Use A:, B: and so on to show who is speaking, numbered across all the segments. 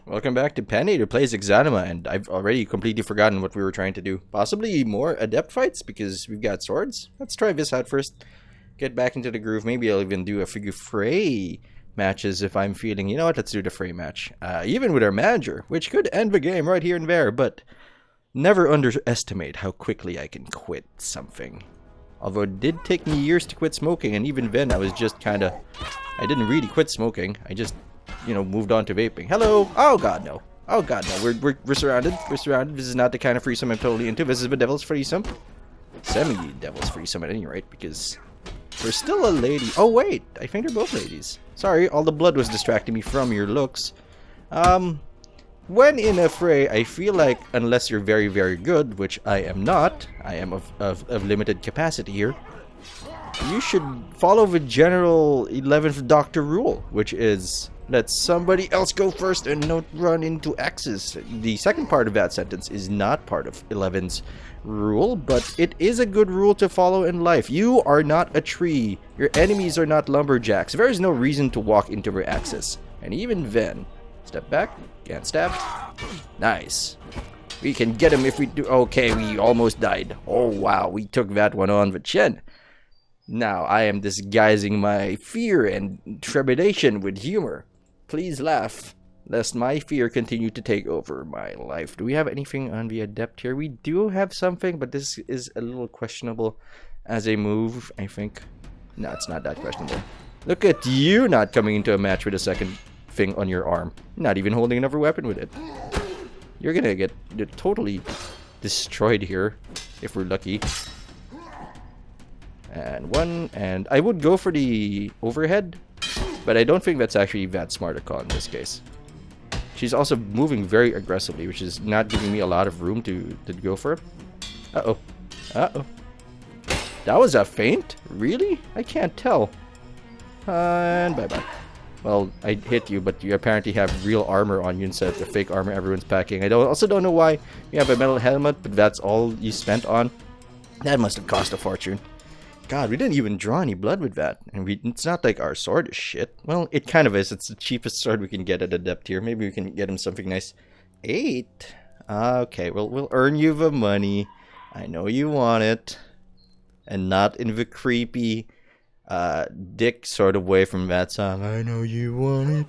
A: Welcome back to Penny who plays Exanima, and I've already completely forgotten what we were trying to do. Possibly more adept fights because we've got swords. Let's try this out first. Get back into the groove. Maybe I'll even do a few fray matches if I'm feeling, you know what, let's do the fray match. Even with our manager, which could end the game right here and there, but never underestimate how quickly I can quit something. Although it did take me years to quit smoking, and even then I was just kinda... I didn't really quit smoking, I just... moved on to vaping. Hello! Oh god, no. Oh god, no. We're surrounded. We're surrounded. This is not the kind of threesome I'm totally into. This is the devil's threesome. Semi-devil's threesome at any rate, because there's still a lady. Oh wait, I think they're both ladies. Sorry, all the blood was distracting me from your looks. When in a fray, I feel like, unless you're very, very good, which I am not, I am of limited capacity here, you should follow the general 11th Doctor rule, which is... let somebody else go first and not run into X's. The second part of that sentence is not part of 11's rule, but it is a good rule to follow in life. You are not a tree. Your enemies are not lumberjacks. There is no reason to walk into their axis. And even then, step back, can't stab. Nice. We can get him if we do. Okay, we almost died. Oh wow, we took that one on the chin. Now I am disguising my fear and trepidation with humor. Please laugh, lest my fear continue to take over my life. Do we have anything on the adept here? We do have something, but this is a little questionable as a move, I think. No, it's not that questionable. Look at you not coming into a match with a second thing on your arm. Not even holding another weapon with it. You're gonna get totally destroyed here, if we're lucky. And one, and I would go for the overhead. But I don't think that's actually that smart a call in this case. She's also moving very aggressively, which is not giving me a lot of room to go for it. Uh-oh. Uh-oh. That was a feint? Really? I can't tell. And bye-bye. Well, I hit you, but you apparently have real armor on you instead of the fake armor everyone's packing. I also don't know why you have a metal helmet, but that's all you spent on. That must have cost a fortune. God, we didn't even draw any blood with that. And it's not like our sword is shit. Well, it kind of is. It's the cheapest sword we can get at adept here. Maybe we can get him something nice. 8. Okay, well, we'll earn you the money. I know you want it. And not in the creepy dick sort of way from that song. I know you want it.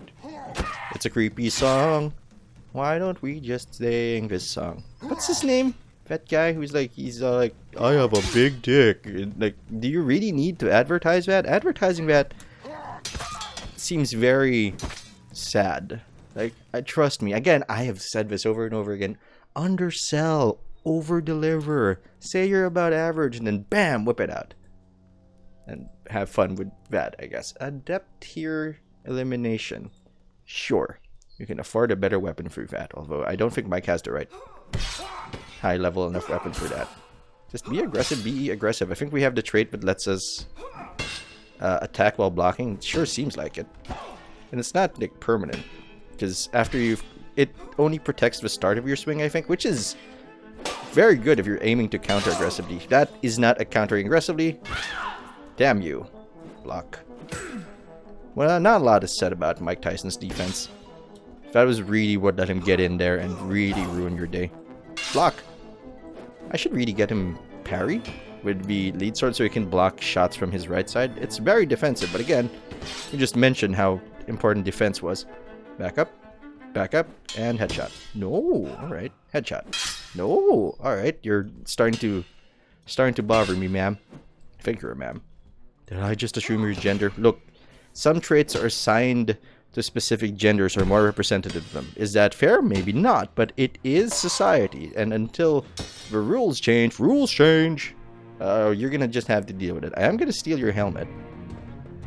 A: It's a creepy song. Why don't we just sing this song? What's his name? That guy who's like, he's like, I have a big dick. Like, do you really need to advertise that? Advertising that seems very sad. Like, trust me. Again, I have said this over and over again. Undersell, over-deliver. Say you're about average, and then bam, whip it out. And have fun with that, I guess. Adept tier elimination. Sure. You can afford a better weapon for that, although I don't think Mike has the right high level enough weapon for that. Just be aggressive, be aggressive. I think we have the trait that lets us attack while blocking. It sure seems like it. And it's not like permanent, because after it only protects the start of your swing, I think, which is very good if you're aiming to counter aggressively. That is not a countering aggressively. Damn you. Block. Well, not a lot is said about Mike Tyson's defense. That was really what let him get in there and really ruin your day. Block. I should really get him parry with the lead sword so he can block shots from his right side. It's very defensive, but again, you just mentioned how important defense was. Back up, and headshot. No, alright. Headshot. No, alright. You're starting to bother me, ma'am. I think you're a ma'am. Did I just assume your gender? Look, some traits are assigned to specific genders or more representative of them. Is that fair? Maybe not, but it is society, and until the rules change, you're gonna just have to deal with it. I am gonna steal your helmet,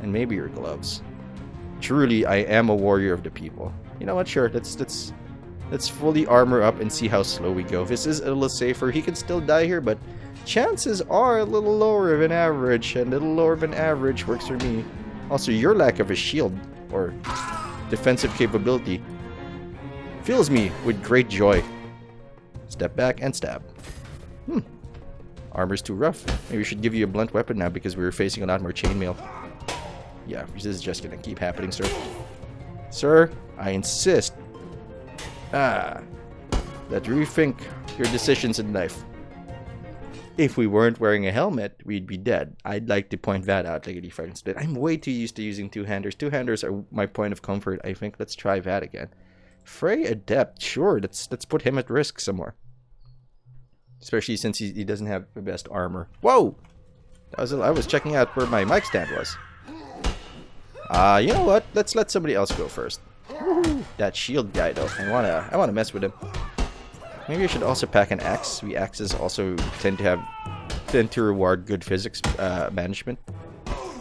A: and maybe your gloves. Truly, I am a warrior of the people. You know what? Sure, let's fully armor up and see how slow we go. This is a little safer. He can still die here, but chances are a little lower than average, and a little lower than average works for me. Also, your lack of a shield or defensive capability fills me with great joy. Step back and stab. Armor's too rough. Maybe we should give you a blunt weapon now because we were facing a lot more chainmail. Yeah, this is just gonna keep happening, sir. Sir, I insist. Ah, that rethink your decisions in life. If we weren't wearing a helmet, we'd be dead. I'd like to point that out, Lickety Fucking Split. I'm way too used to using two-handers. Two-handers are my point of comfort, I think. Let's try that again. Frey Adept, sure, let's put him at risk some more. Especially since he doesn't have the best armor. Whoa! I was checking out where my mic stand was. You know what? Let's let somebody else go first. Woohoo! That shield guy, though. I wanna mess with him. Maybe I should also pack an axe. We axes also tend to reward good physics management.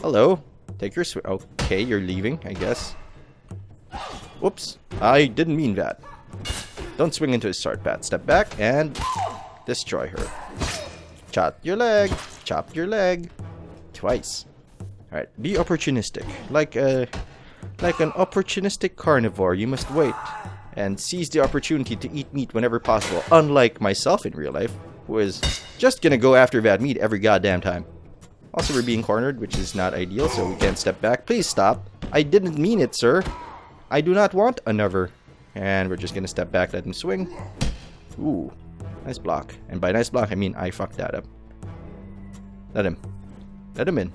A: Hello. Take your okay, you're leaving, I guess. Whoops. I didn't mean that. Don't swing into his sword, Pat. Step back and destroy her. Chop your leg. Chop your leg. Twice. Alright, be opportunistic. Like an opportunistic carnivore, you must wait and seize the opportunity to eat meat whenever possible, unlike myself in real life, who is just gonna go after that meat every goddamn time. Also, we're being cornered, which is not ideal, so we can't step back. Please stop. I didn't mean it, sir. I do not want another. And we're just gonna step back, let him swing. Ooh, nice block. And by nice block, I mean I fucked that up. Let him in.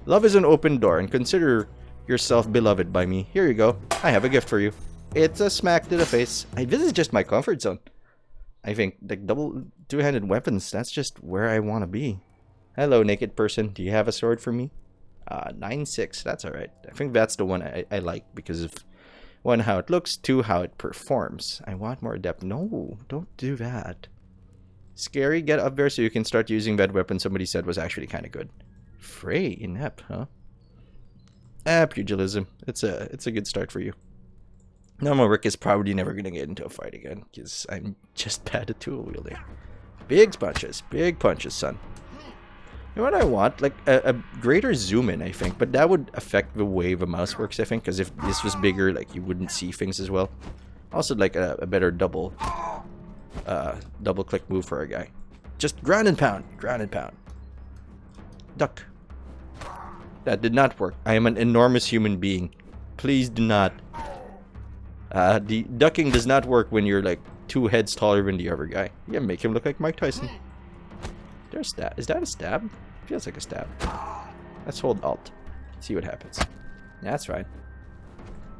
A: Love is an open door, and consider yourself beloved by me. Here you go. I have a gift for you. It's a smack to the face. This is just my comfort zone. I think, like, double two-handed weapons, that's just where I want to be. Hello, naked person. Do you have a sword for me? 9-6. That's alright. I think that's the one I like because of, one, how it looks, two, how it performs. I want more depth. No, don't do that. Scary, get up there so you can start using that weapon somebody said was actually kind of good. Frey, inept, huh? Pugilism. It's a good start for you. Normal Rick is probably never going to get into a fight again, because I'm just bad at tool wielding. Big punches, son. You know what I want? Like, a greater zoom in, I think, but that would affect the way the mouse works, I think, because if this was bigger, like, you wouldn't see things as well. Also, like, a better double click move for a guy. Just ground and pound. Duck. That did not work. I am an enormous human being. Please do not. The ducking does not work when you're like 2 heads taller than the other guy. Yeah, make him look like Mike Tyson. There's stab. Is that a stab? Feels like a stab. Let's hold Alt. See what happens. That's right.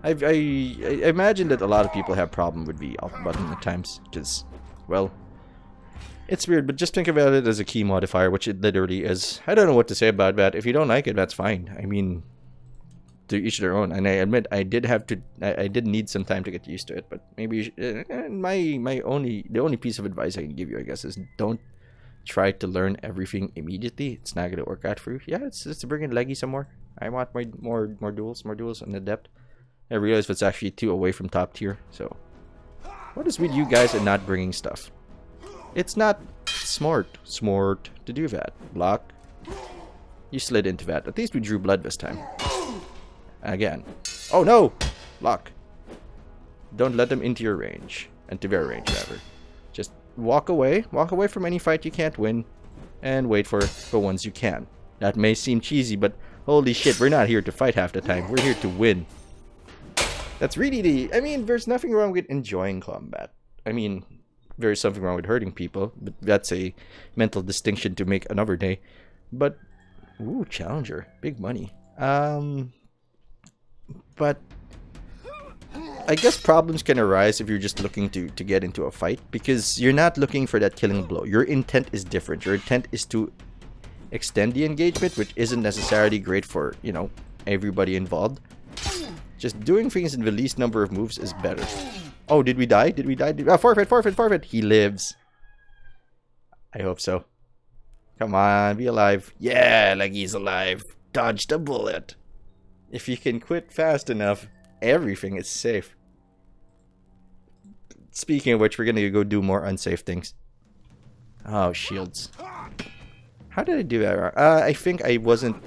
A: I imagine that a lot of people have problem with the Alt button at times, because, well, it's weird, but just think about it as a key modifier, which it literally is. I don't know what to say about that. If you don't like it, that's fine. I mean, to each their own. And I admit, I did need some time to get used to it, but maybe the only piece of advice I can give you, I guess, is don't try to learn everything immediately. It's not gonna work out for you. Yeah, it's to bring in leggy some more. I want more duels on Adept. I realize it's actually 2 away from top tier. So, what is with you guys and not bringing stuff? It's not smart to do that. Block. You slid into that. At least we drew blood this time. Again. Oh no! Block. Don't let them into your range. Into their range, rather. Just walk away. Walk away from any fight you can't win. And wait for the ones you can. That may seem cheesy, but holy shit, we're not here to fight half the time. We're here to win. That's really I mean, there's nothing wrong with enjoying combat. I mean, there is something wrong with hurting people, but that's a mental distinction to make another day. But, ooh, Challenger. Big money. But I guess problems can arise if you're just looking to get into a fight, because you're not looking for that killing blow. Your intent is different. Your intent is to extend the engagement, which isn't necessarily great for, you know, everybody involved. Just doing things in the least number of moves is better. Oh, did we die? Forfeit. He lives. I hope so. Come on, be alive. Yeah, like he's alive. Dodged a bullet. If you can quit fast enough, everything is safe. Speaking of which, we're gonna go do more unsafe things. Oh, shields. How did I do that? I think I wasn't...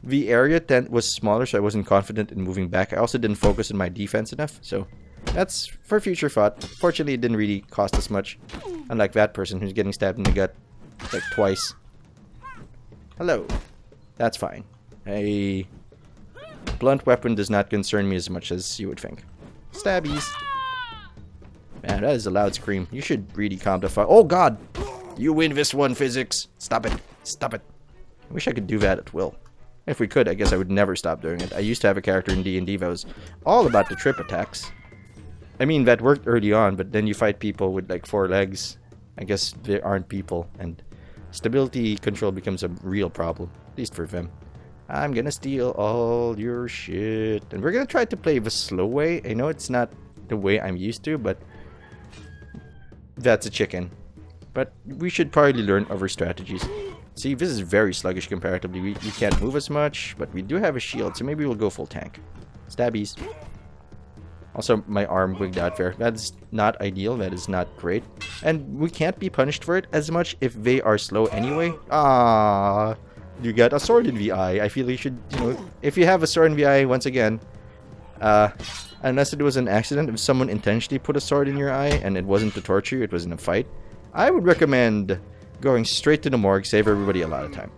A: The area tent was smaller, so I wasn't confident in moving back. I also didn't focus on my defense enough, so that's for future thought. Fortunately, it didn't really cost us much. Unlike that person who's getting stabbed in the gut like twice. Hello. That's fine. A blunt weapon does not concern me as much as you would think. Stabbies. Man, that is a loud scream. You should really calm the fuck. Oh god! You win this one, physics! Stop it! Stop it! I wish I could do that at will. If we could, I guess I would never stop doing it. I used to have a character in D&D that was all about the trip attacks. I mean, that worked early on, but then you fight people with like 4 legs. I guess they aren't people, and stability control becomes a real problem. At least for them. I'm gonna steal all your shit. And we're gonna try to play the slow way. I know it's not the way I'm used to, but that's a chicken. But we should probably learn other strategies. See, this is very sluggish comparatively. We can't move as much, but we do have a shield, so maybe we'll go full tank. Stabbies. Also, my arm wigged out there. That's not ideal. That is not great. And we can't be punished for it as much if they are slow anyway. Ah, you got a sword in the eye. I feel you should, you know, if you have a sword in the eye, once again, unless it was an accident, if someone intentionally put a sword in your eye and it wasn't to torture you, it was in a fight, I would recommend going straight to the morgue, save everybody a lot of time.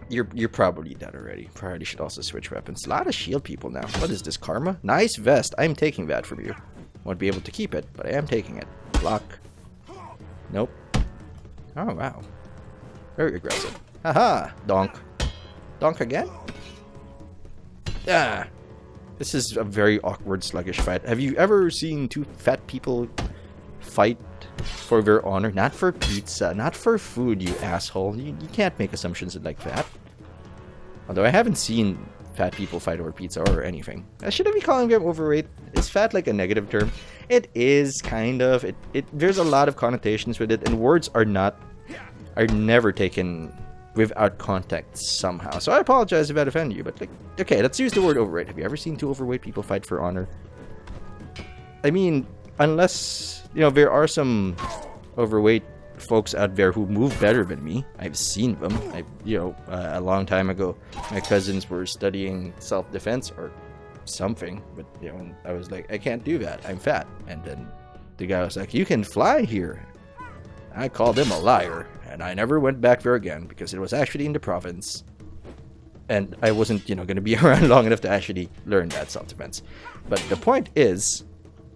A: You're probably dead already. Probably should also switch weapons. A lot of shield people now. What is this, karma? Nice vest. I'm taking that from you. Won't be able to keep it, but I am taking it. Block. Nope. Oh, wow. Very aggressive. Haha! Donk. Donk again? Ah! This is a very awkward, sluggish fight. Have you ever seen 2 fat people fight for their honor? Not for pizza, not for food, you asshole. You can't make assumptions like that. Although I haven't seen fat people fight over pizza or anything. Should I be calling them overweight? Is fat like a negative term? It is, kind of. There's a lot of connotations with it, and words are never taken without context somehow. So I apologize if I offended you, but like, okay, let's use the word overweight. Have you ever seen 2 overweight people fight for honor? I mean, unless, you know, there are some overweight folks out there who move better than me. I've seen them. A long time ago, my cousins were studying self-defense or something, but you know, I was like, I can't do that. I'm fat. And then the guy was like, you can fly here. I called him a liar, and I never went back there again because it was actually in the province. And I wasn't, going to be around long enough to actually learn that self-defense. But the point is,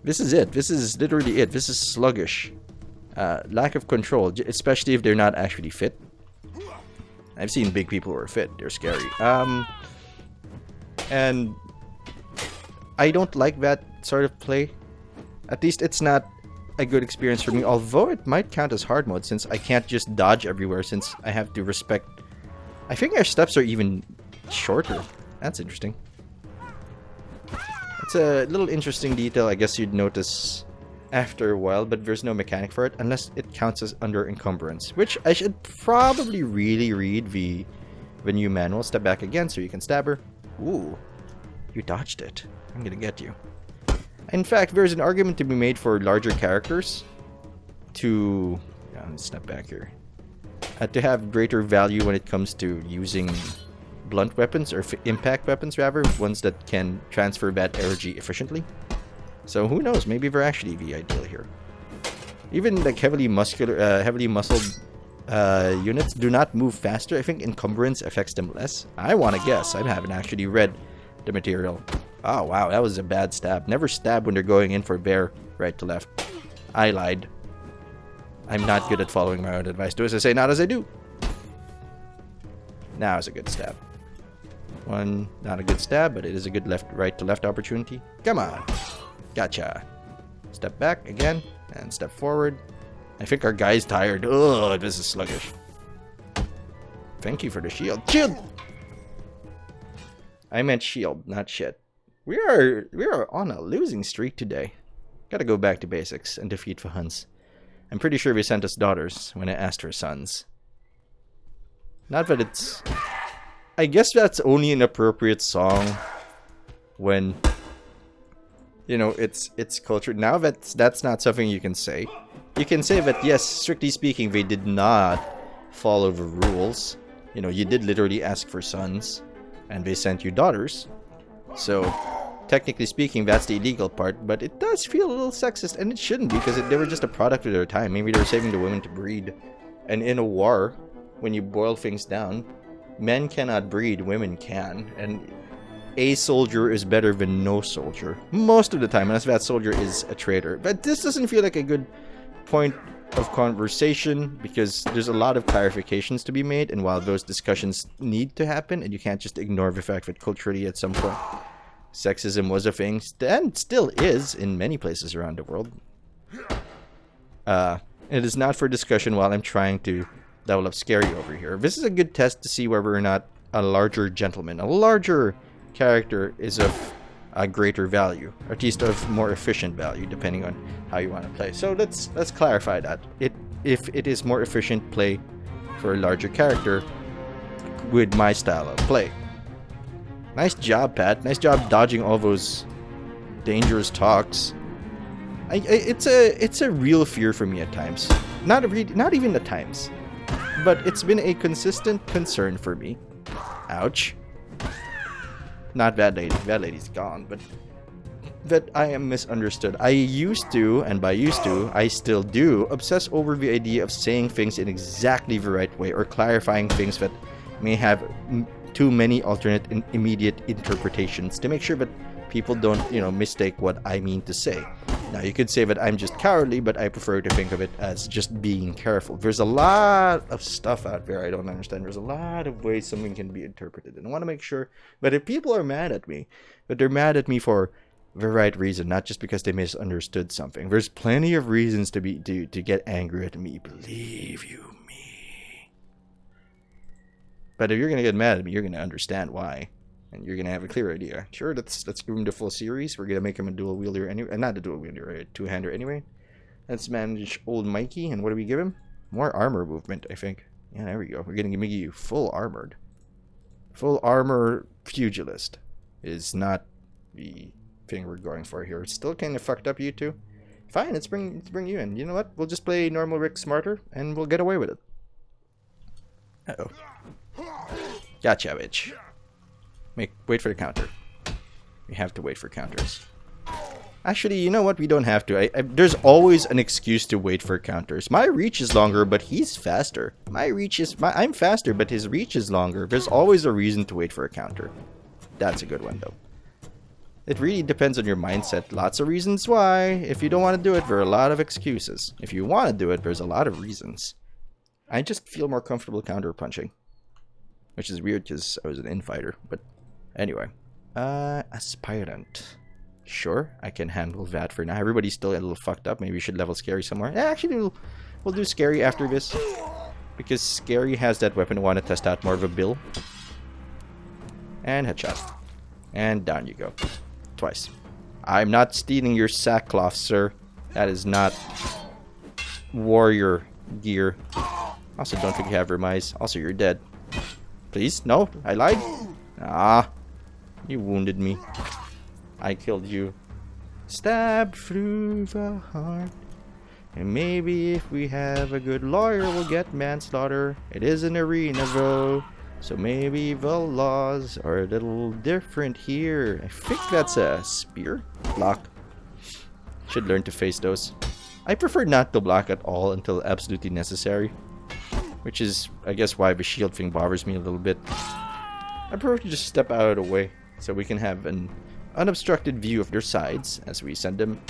A: this is it. This is literally it. This is sluggish. Lack of control, especially if they're not actually fit. I've seen big people who are fit. They're scary. And I don't like that sort of play. At least it's not a good experience for me. Although it might count as hard mode since I can't just dodge everywhere since I have to respect... I think our steps are even shorter. That's interesting. It's a little interesting detail I guess you'd notice after a while, but there's no mechanic for it unless it counts as under encumbrance, which I should probably really read the new manual. Step back again so you can stab her. Ooh, you dodged it. I'm gonna get you. In fact, there's an argument to be made for larger characters to step back here, to have greater value when it comes to using blunt weapons or impact weapons, rather, ones that can transfer that energy efficiently. So who knows? Maybe they're actually the ideal here. Even like heavily muscled units do not move faster. I think encumbrance affects them less. I want to guess. I haven't actually read the material. Oh wow, that was a bad stab. Never stab when they're going in for bare right to left. I lied. I'm not good at following my own advice. Do as I say, not as I do. Now is a good stab. One, not a good stab, but it is a good right to left opportunity. Come on. Gotcha. Step back again and step forward. I think our guy's tired. Ugh, this is sluggish. Thank you for the shield. Shield! I meant shield, not shit. We are on a losing streak today. Gotta go back to basics and defeat the Huns. I'm pretty sure they sent us daughters when I asked for sons. Not that it's... I guess that's only an appropriate song when... it's culture. Now that's not something you can say. You can say that, yes, strictly speaking, they did not follow the rules. You did literally ask for sons, and they sent you daughters. So, technically speaking, that's the illegal part, but it does feel a little sexist, and it shouldn't, because they were just a product of their time. Maybe they were saving the women to breed. And in a war, when you boil things down, men cannot breed, women can. And a soldier is better than no soldier. Most of the time, unless that soldier is a traitor. But this doesn't feel like a good point of conversation because there's a lot of clarifications to be made, and while those discussions need to happen, and you can't just ignore the fact that culturally at some point sexism was a thing, and still is in many places around the world. It is not for discussion while I'm trying to develop Scary over here. This is a good test to see whether or not a larger gentleman, a larger character is of a greater value, or at least of more efficient value, depending on how you want to play. So let's clarify that. If it is more efficient play for a larger character with my style of play. Nice job, Pat. Nice job dodging all those dangerous talks. It's a real fear for me at times. Not even at times, but it's been a consistent concern for me. Ouch. Not that lady. That lady's gone, but that I am misunderstood. I used to, and by used to, I still do, obsess over the idea of saying things in exactly the right way or clarifying things that may have too many alternate and immediate interpretations to make sure that people don't, mistake what I mean to say. Now, you could say that I'm just cowardly, but I prefer to think of it as just being careful. There's a lot of stuff out there I don't understand. There's a lot of ways something can be interpreted. And I want to make sure that if people are mad at me, that they're mad at me for the right reason, not just because they misunderstood something. There's plenty of reasons to get angry at me. Believe you me. But if you're going to get mad at me, you're going to understand why. And you're going to have a clear idea. Sure, let's give him the full series. We're going to make him a dual wielder anyway. Not a dual wielder, a two-hander anyway. Let's manage old Mikey. And what do we give him? More armor movement, I think. Yeah, there we go. We're going to give you full armored. Full armor pugilist is not the thing we're going for here. It's still kind of fucked up, you two. Fine, let's bring you in. You know what? We'll just play normal Rick Smarter, and we'll get away with it. Uh-oh. Gotcha, bitch. Wait for the counter. We have to wait for counters. Actually, you know what? We don't have to. There's always an excuse to wait for counters. My reach is longer, but he's faster. I'm faster, but his reach is longer. There's always a reason to wait for a counter. That's a good one, though. It really depends on your mindset. Lots of reasons why. If you don't want to do it, there are a lot of excuses. If you want to do it, there's a lot of reasons. I just feel more comfortable counter punching. Which is weird because I was an infighter, but anyway. Aspirant. Sure, I can handle that for now. Everybody's still a little fucked up. Maybe we should level Scary somewhere. Actually, we'll do Scary after this. Because Scary has that weapon. I want to test out more of a bill. And headshot. And down you go. Twice. I'm not stealing your sackcloth, sir. That is not warrior gear. Also, don't think you have remise. Also, you're dead. Please? No? I lied? Ah. You wounded me. I killed you. Stab through the heart. And maybe if we have a good lawyer, we'll get manslaughter. It is an arena, though. So maybe the laws are a little different here. I think that's a spear. Block. Should learn to face those. I prefer not to block at all until absolutely necessary. Which is, I guess, why the shield thing bothers me a little bit. I prefer to just step out of the way. So we can have an unobstructed view of their sides as we send them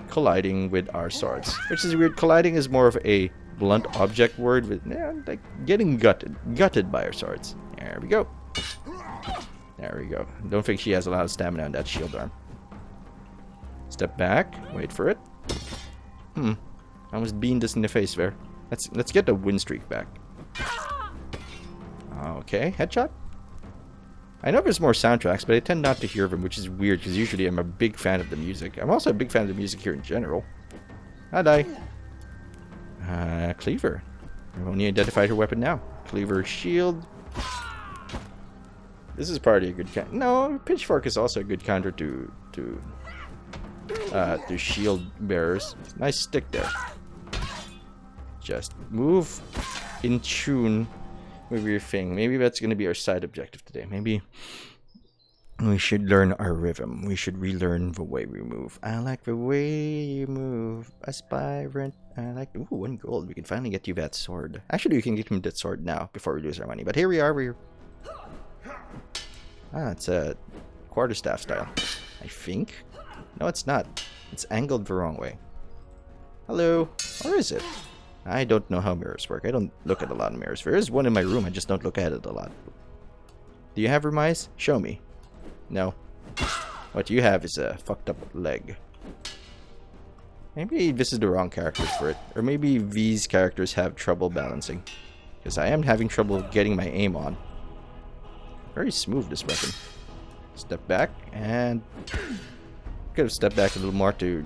A: colliding with our swords. Which is weird. Colliding is more of a blunt object word with like getting gutted by our swords. There we go. There we go. Don't think she has a lot of stamina on that shield arm. Step back. Wait for it. Almost beamed us in the face there. Let's get the win streak back. Okay, headshot. I know there's more soundtracks, but I tend not to hear them, which is weird because usually I'm a big fan of the music. I'm also a big fan of the music here in general. I die. Cleaver. I've only identified her weapon now. Cleaver shield. This is probably a good counter. No, pitchfork is also a good counter to shield bearers. Nice stick there. Just move in tune with your thing. Maybe that's going to be our side objective today. Maybe we should learn our rhythm. We should relearn the way we move. I like the way you move, aspirant. I like... Ooh, 1 gold. We can finally get you that sword. Actually, we can get him that sword now before we lose our money. But here we are. It's a quarterstaff style. I think. No, it's not. It's angled the wrong way. Hello. Or is it? I don't know how mirrors work. I don't look at a lot of mirrors. There is one in my room. I just don't look at it a lot. Do you have room eyes? Show me. No. What you have is a fucked up leg. Maybe this is the wrong characters for it. Or maybe these characters have trouble balancing. Because I am having trouble getting my aim on. Very smooth, this weapon. Step back and... could have stepped back a little more to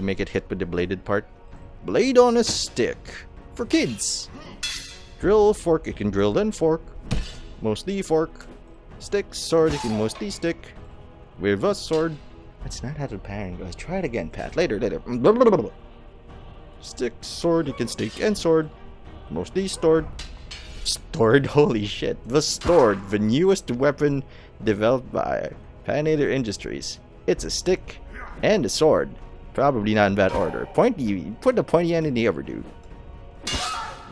A: make it hit with the bladed part. Blade on a stick. For kids. Drill, fork, it can drill then fork. Mostly fork. Stick, sword, it can mostly stick. With a sword. That's not how to parry, guys. Try it again, Pat. Later. Stick, sword, it can stick, and sword. Mostly stored. Stored? Holy shit. The Stored, the newest weapon developed by Panader Industries. It's a stick and a sword. Probably not in that order. Pointy. Put the pointy end in the other dude.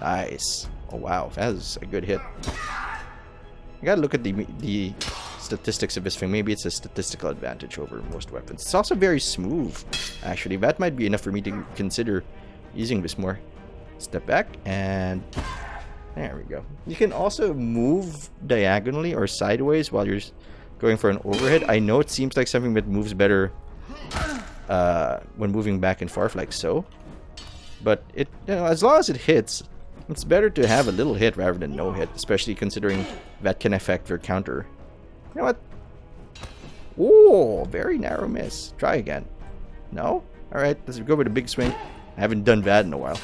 A: Nice. Oh wow, that was a good hit. I gotta look at the statistics of this thing. Maybe it's a statistical advantage over most weapons. It's also very smooth, actually. That might be enough for me to consider using this more. Step back and there we go. You can also move diagonally or sideways while you're going for an overhead. I know it seems like something that moves better when moving back and forth like so, but it, you know, as long as it hits, it's better to have a little hit rather than no hit, especially considering that can affect your counter. You know what? Oh, very narrow miss. Try again. No? Alright, let's go with a big swing. I haven't done that in a while.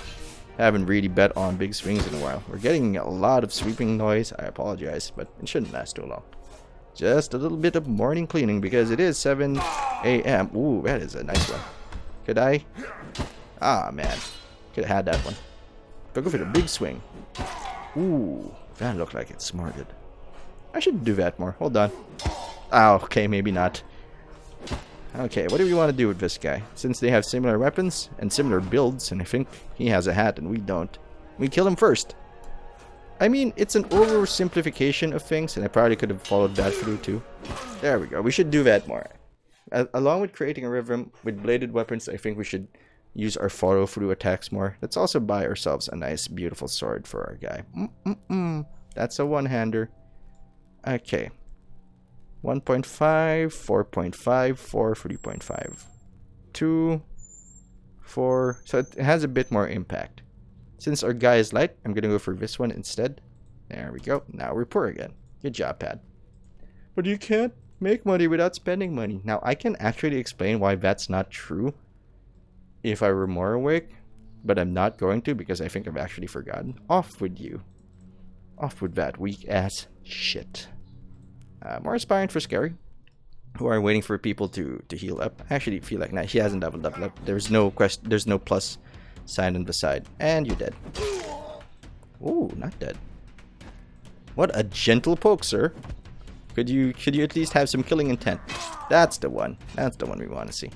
A: I haven't really bet on big swings in a while. We're getting a lot of sweeping noise. I apologize, but it shouldn't last too long. Just a little bit of morning cleaning because it is 7 a.m. Ooh, that is a nice one. Could I? Ah, man. Could have had that one. But go for the big swing. Ooh, that looked like it smarted. I should do that more. Hold on. Oh, okay, maybe not. Okay, what do we want to do with this guy? Since they have similar weapons and similar builds, and I think he has a hat and we don't, we kill him first. I mean, it's an oversimplification of things, and I probably could have followed that through too. There we go. We should do that more. Along with creating a rhythm with bladed weapons, I think we should use our follow-through attacks more. Let's also buy ourselves a nice, beautiful sword for our guy. That's a one-hander. Okay. 1.5, 4.5, 4, 3.5. 2, 4. So it has a bit more impact. Since our guy is light, I'm going to go for this one instead. There we go. Now we're poor again. Good job, Pat. But you can't make money without spending money. Now, I can actually explain why that's not true if I were more awake, but I'm not going to because I think I've actually forgotten. Off with you. Off with that weak-ass shit. More aspirant for Scary, who are waiting for people to heal up. I actually feel like he hasn't leveled up. There's no plus sign on the side. And you're dead. Ooh, not dead. What a gentle poke, sir. Could you at least have some killing intent? That's the one. That's the one we want to see.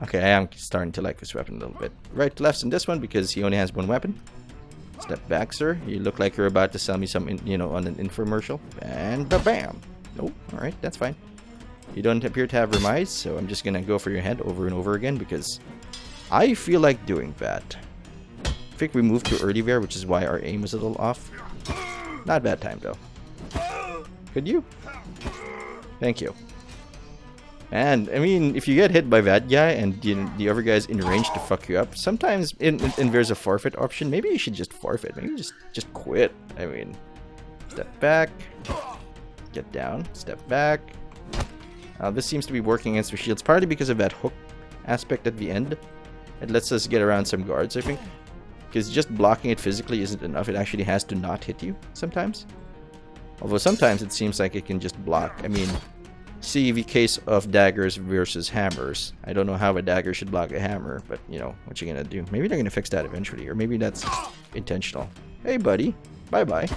A: Okay, I am starting to like this weapon a little bit. Right, left in this one because he only has one weapon. Step back, sir. You look like you're about to sell me some, on an infomercial. And bam. Nope. Alright, that's fine. You don't appear to have remise, so I'm just gonna go for your head over and over again because I feel like doing that. I think we moved too early there, which is why our aim was a little off. Not bad time, though. Could you? Thank you. And, I mean, if you get hit by that guy and the other guy's in range to fuck you up, sometimes and there's a forfeit option, maybe you should just forfeit. Maybe just quit. I mean, step back. Get down. Step back. This seems to be working against the shields, partly because of that hook aspect at the end. It lets us get around some guards, I think. Because just blocking it physically isn't enough. It actually has to not hit you sometimes. Although sometimes it seems like it can just block. I mean, see the case of daggers versus hammers. I don't know how a dagger should block a hammer, but, what you gonna do? Maybe they're gonna fix that eventually, or maybe that's intentional. Hey, buddy. Bye-bye.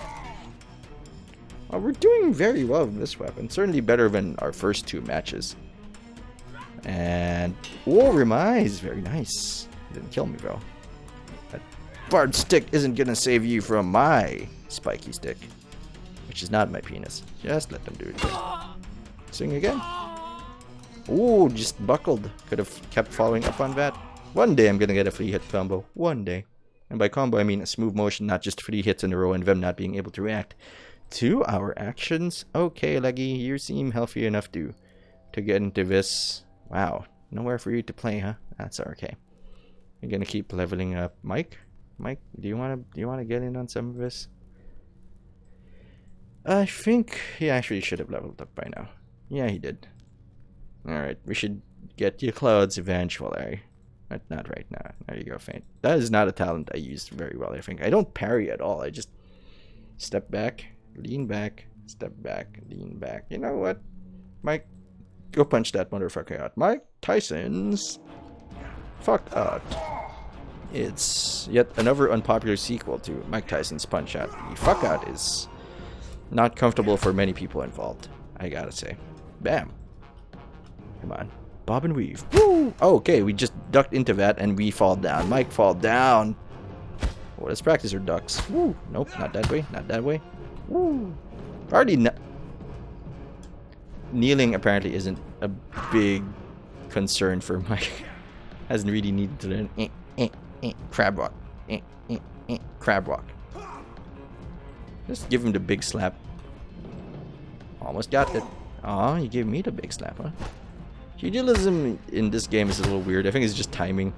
A: Well, we're doing very well with this weapon. Certainly better than our first two matches. And... oh, remise! Very nice. Didn't kill me, though. That barbed stick isn't gonna save you from my spiky stick. Which is not my penis. Just let them do it. Swing again. Ooh, just buckled. Could have kept following up on that. One day I'm gonna get a free hit combo. One day. And by combo I mean a smooth motion, not just 3 hits in a row and them not being able to react to our actions. Okay, Leggy, you seem healthy enough to get into this. Wow. Nowhere for you to play, huh? That's okay. You're gonna keep leveling up. Mike? Mike, do you wanna get in on some of this? I think he actually should have leveled up by now. Yeah, he did. Alright, we should get you clothes eventually. But not right now. There you go, Feint. That is not a talent I used very well, I think. I don't parry at all. I just step back, lean back, step back, lean back. You know what? Mike, go punch that motherfucker out. Mike Tyson's Fuck Out. It's yet another unpopular sequel to Mike Tyson's Punch Out. The Fuck Out is not comfortable for many people involved, I gotta say. Bam. Come on. Bob and weave. Woo! Oh, okay, we just ducked into that and we fall down. Mike, fall down. Oh, let's practice our ducks. Woo! Nope, not that way. Not that way. Woo! Already kneeling apparently isn't a big concern for Mike. Hasn't really needed to learn. Crab walk. Crab walk. Just give him the big slap. Almost got it. Aw, you gave me the big slap, huh? Pugilism in this game is a little weird. I think it's just timing.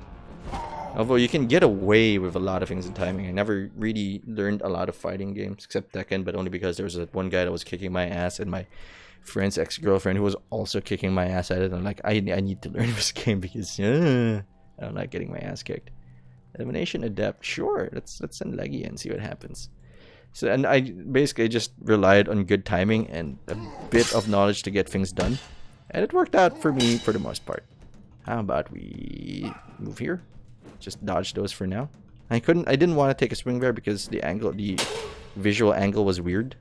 A: Although you can get away with a lot of things in timing. I never really learned a lot of fighting games, except Tekken, but only because there was that one guy that was kicking my ass and my friend's ex-girlfriend who was also kicking my ass at it. I'm like, I need to learn this game because I don't like getting my ass kicked. Elimination Adept, sure. Let's send Leggy and see what happens. So, and I basically just relied on good timing and a bit of knowledge to get things done. And it worked out for me for the most part. How about we move here? Just dodge those for now. I didn't want to take a swing there because the visual angle was weird.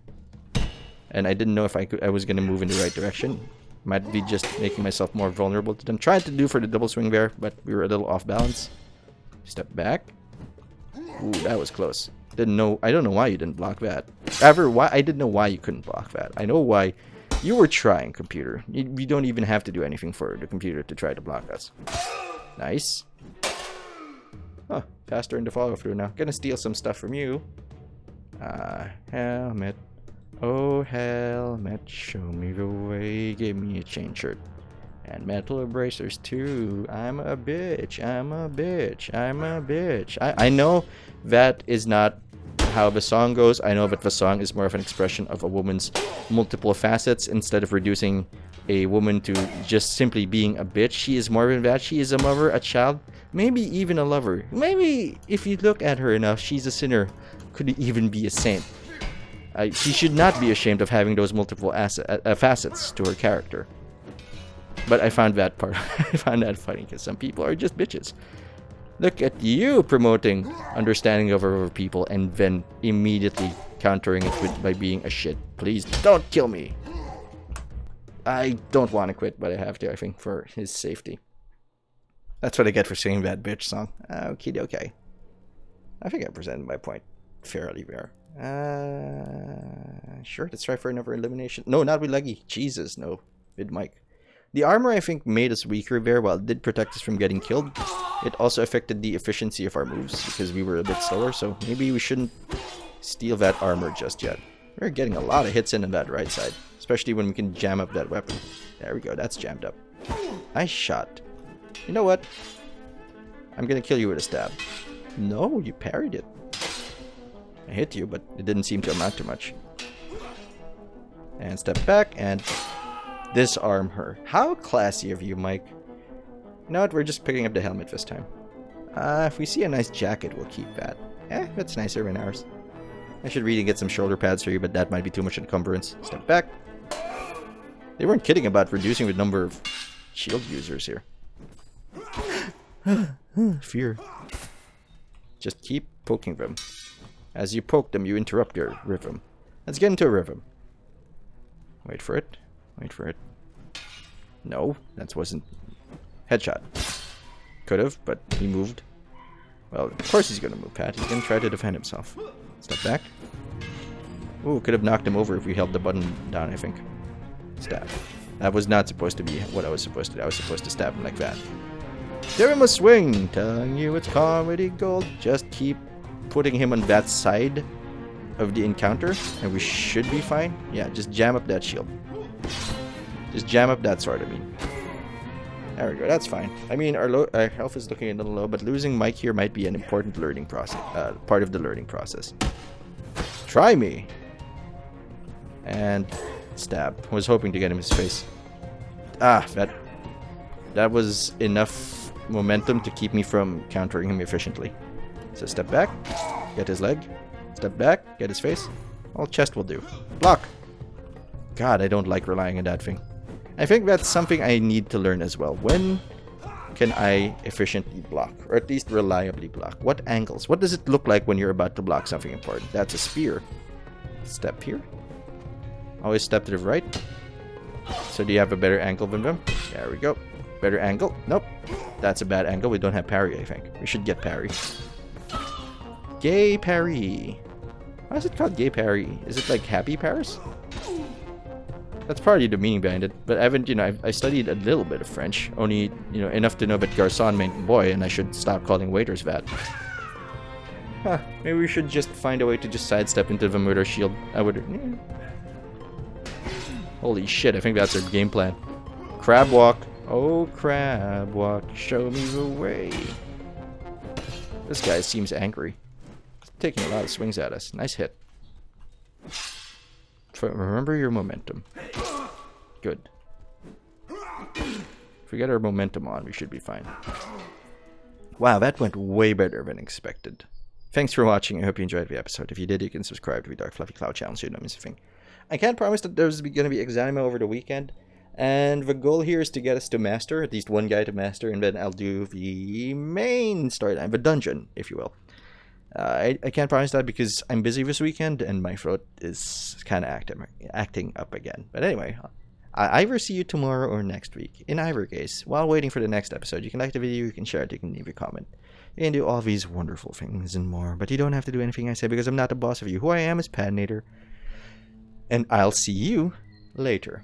A: And I didn't know if I was going to move in the right direction. Might be just making myself more vulnerable to them. Tried to do for the double swing there, but we were a little off balance. Step back. Ooh, that was close. I don't know why you didn't block that. I didn't know why you couldn't block that. I know why. You were trying, computer. You don't even have to do anything for the computer to try to block us. Nice. Huh, faster in the follow through now. Gonna steal some stuff from you. Helmet. Oh, helmet, show me the way. Give me a chain shirt. And metal bracers too. I'm a bitch. I'm a bitch. I'm a bitch. I know that is not how the song goes. I know that the song is more of an expression of a woman's multiple facets instead of reducing a woman to just simply being a bitch. She is more than that. She is a mother, a child, maybe even a lover. Maybe if you look at her enough, she's a sinner. Could even be a saint. She should not be ashamed of having those multiple facets to her character. But I found that part. I found that funny because some people are just bitches. Look at you promoting understanding of other people and then immediately countering it by being a shit. Please don't kill me. I don't want to quit, but I have to, I think, for his safety. That's what I get for singing that bitch song. Okie dokie. I think I presented my point fairly there. Sure, let's try for another elimination. No, not with Leggy. Jesus, no. With Mike. The armor, I think, made us weaker there. While it did protect us from getting killed, it also affected the efficiency of our moves because we were a bit slower, so maybe we shouldn't steal that armor just yet. We're getting a lot of hits in on that right side, especially when we can jam up that weapon. There we go, that's jammed up. Nice shot. You know what? I'm gonna kill you with a stab. No, you parried it. I hit you, but it didn't seem to amount to much. And step back and disarm her. How classy of you, Mike. You know what? We're just picking up the helmet this time. If we see a nice jacket, we'll keep that. That's nicer than ours. I should really get some shoulder pads for you, but that might be too much encumbrance. Step back. They weren't kidding about reducing the number of shield users here. Fear. Just keep poking them. As you poke them, you interrupt their rhythm. Let's get into a rhythm. Wait for it. Wait for it. No, that wasn't... Headshot. Could have, but he moved. Well, of course he's gonna move, Pat. He's gonna try to defend himself. Step back. Ooh, could have knocked him over if we held the button down, I think. Stab. That was not supposed to be what I was supposed to do. I was supposed to stab him like that. Give him a swing! Telling you it's comedy gold. Just keep putting him on that side of the encounter, and we should be fine. Yeah, just jam up that shield. Just jam up that sword, I mean. There we go, that's fine. I mean, our health is looking a little low, but losing Mike here might be an important learning process, part of the learning process. Try me! And stab. I was hoping to get him in his face. Ah, that was enough momentum to keep me from countering him efficiently. So step back, get his leg. Step back, get his face. All chest will do. Block! God, I don't like relying on that thing. I think that's something I need to learn as well. When can I efficiently block? Or at least reliably block? What angles? What does it look like when you're about to block something important? That's a spear. Step here. Always step to the right. So do you have a better angle than them? There we go. Better angle. Nope. That's a bad angle. We don't have parry, I think. We should get parry. Gay parry. Why is it called gay parry? Is it like happy Paris? That's probably the meaning behind it. But I haven't, I studied a little bit of French. Only, enough to know that garçon meant boy, and I should stop calling waiters that. Huh. Maybe we should just find a way to just sidestep into the murder shield. I would... Holy shit, I think that's our game plan. Crab walk. Oh, crab walk. Show me the way. This guy seems angry. He's taking a lot of swings at us. Nice hit. Remember your momentum. Good. If we get our momentum on, we should be fine. Wow, that went way better than expected. Thanks for watching. I hope you enjoyed the episode. If you did, you can subscribe to the Dark Fluffy Cloud channel so you don't miss a thing. I can't promise that there's going to be Exanima over the weekend. And the goal here is to get us to master, at least one guy to master, and then I'll do the main storyline, the dungeon, if you will. I can't promise that because I'm busy this weekend and my throat is kind of acting up again. But anyway, I either see you tomorrow or next week. In either case, while waiting for the next episode, you can like the video, you can share it, you can leave a comment. You can do all these wonderful things and more. But you don't have to do anything I say because I'm not the boss of you. Who I am is Padnator. And I'll see you later.